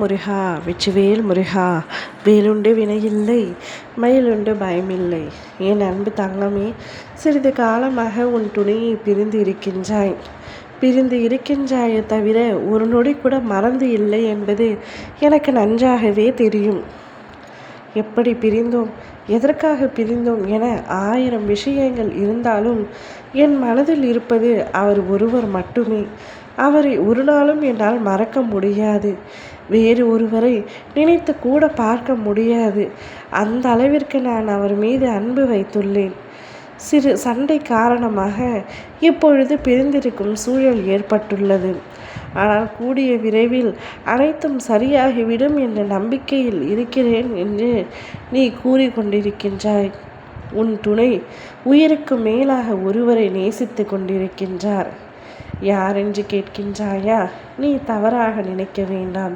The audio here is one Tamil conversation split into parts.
முருகா வெற்றிவேல் முருகா, வேலுண்டு வினையில்லை மயிலுண்டு பயமில்லை. என் அன்பு தங்கமே, சிறிது காலமாக உன் துணையை பிரிந்து இருக்கின்றாய். பிரிந்து இருக்கின்றாயே தவிர ஒரு நொடி கூட மறந்து இல்லை என்பது எனக்கு நன்றாகவே தெரியும். எப்படி பிரிந்தோம், எதற்காக பிரிந்தோம் என 1000 விஷயங்கள் இருந்தாலும் என் மனதில் இருப்பது அவர் ஒருவர் மட்டுமே. அவரை ஒரு நாளும் என்னால் மறக்க முடியாது. வேறு ஒருவரை நினைத்து கூட பார்க்க முடியாது. அந்த அளவிற்கு நான் அவர் மீது அன்பு வைத்துள்ளேன். சிறு சண்டை காரணமாக இப்பொழுது பிரிந்திருக்கும் சூழல் ஏற்பட்டுள்ளது. ஆனால் கூடிய விரைவில் அனைத்தும் சரியாகிவிடும் என்ற நம்பிக்கையில் இருக்கிறேன் என்று நீ கூறிக்கொண்டிருக்கின்றாய். உன் துணை உயிருக்கு மேலாக ஒருவரை நேசித்து கொண்டிருக்கின்றார். யாரென்று கேட்கின்றாயா? நீ தவறாக நினைக்க வேண்டாம்.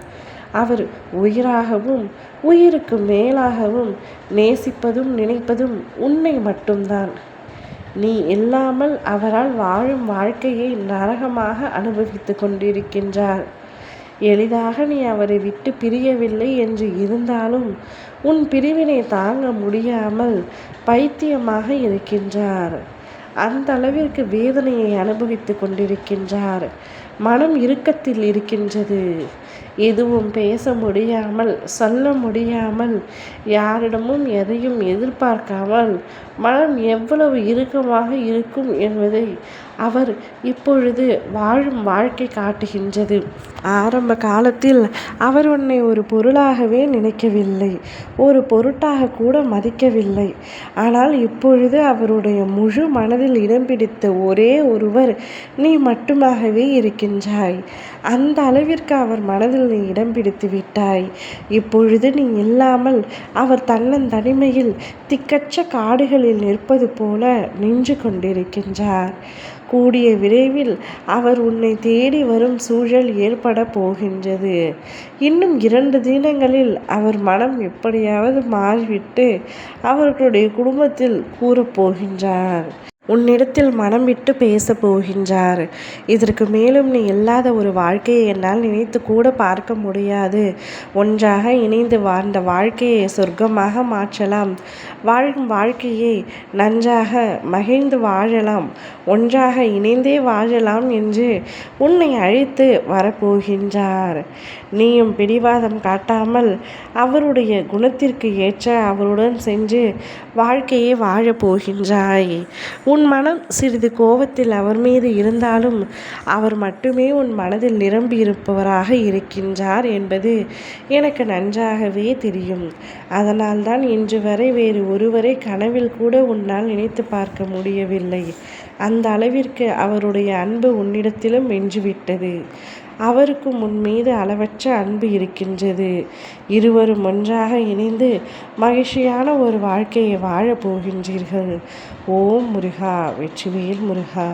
அவர் உயிராகவும் உயிருக்கு மேலாகவும் நேசிப்பதும் நினைப்பதும் உன்னை மட்டும்தான். நீ இல்லாமல் அவரால் வாழும் வாழ்க்கையை நரகமாக அனுபவித்து கொண்டிருக்கின்றார். எளிதாக நீ அவரை விட்டு பிரியவில்லை என்று இருந்தாலும் உன் பிரிவினை தாங்க முடியாமல் பைத்தியமாக இருக்கின்றார். அந்த அளவிற்கு வேதனையை அனுபவித்து கொண்டிருக்கின்றார். மனம் இறுக்கத்தில் இருக்கின்றது. எதுவும் பேச முடியாமல், சொல்ல முடியாமல், யாரிடமும் எதையும் எதிர்பார்க்காமல் மனம் எவ்வளவு இறுக்கமாக இருக்கும் என்பதை அவர் இப்பொழுது வாழும் வாழ்க்கை காட்டுகின்றது. ஆரம்ப காலத்தில் அவர் உன்னை ஒரு பொருளாகவே நினைக்கவில்லை, ஒரு பொருட்டாக கூட மதிக்கவில்லை. ஆனால் இப்பொழுது அவருடைய முழு மனதில் இடம் பிடித்த ஒரே ஒருவர் நீ மட்டுமாகவே இருக்கின்றாய். அந்த அளவிற்கு அவர் மனதில் நீ இடம் பிடித்து விட்டாய். இப்பொழுது நீ இல்லாமல் அவர் தன்னந்தனிமையில் திக்கற்ற காடுகளில் நிற்பது போல நின்று கொண்டிருக்கின்றார். கூடிய விரைவில் அவர் உன்னை தேடி வரும் சூழல் ஏற்பட போகின்றது. இன்னும் 2 தினங்களில் அவர் மனம் எப்படியாவது மாறிவிட்டு அவர்களுடைய குடும்பத்தில் கூறப்போகின்றார். உன்னிடத்தில் மனம் விட்டு பேச போகின்றார். இதற்கு மேலும் நீ இல்லாத ஒரு வாழ்க்கையை என்னால் நினைத்து கூட பார்க்க முடியாது. ஒன்றாக இணைந்து வாழ்ந்த வாழ்க்கையை சொர்க்கமாக மாற்றலாம். வாழும் வாழ்க்கையை நன்றாக மகிழ்ந்து வாழலாம். ஒன்றாக இணைந்தே வாழலாம் என்று உன்னை அழைத்து வரப்போகின்றார். நீயும் பிடிவாதம் காட்டாமல் அவருடைய குணத்திற்கு ஏற்ற அவருடன் சென்று வாழ்க்கையை வாழப்போகின்றாய். உன் மனம் சிறிது கோபத்தில் அவர் மீது இருந்தாலும் அவர் மட்டுமே உன் மனதில் நிரம்பி இருப்பவராக இருக்கின்றார் என்பது எனக்கு நன்றாகவே தெரியும். அதனால்தான் இன்று வரை வேறு ஒருவரை கனவில் கூட உன்னால் நினைத்து பார்க்க முடியவில்லை. அந்த அளவிற்கு அவருடைய அன்பு உன்னிடத்திலும் வென்றுவிட்டது. அவருக்கும் உன் மீது அளவற்ற அன்பு இருக்கின்றது. இருவரும் ஒன்றாக இணைந்து மகிழ்ச்சியான ஒரு வாழ்க்கையை வாழப் போகின்றீர்கள். ஓம் முருகா வெற்றிவேல் முருகா.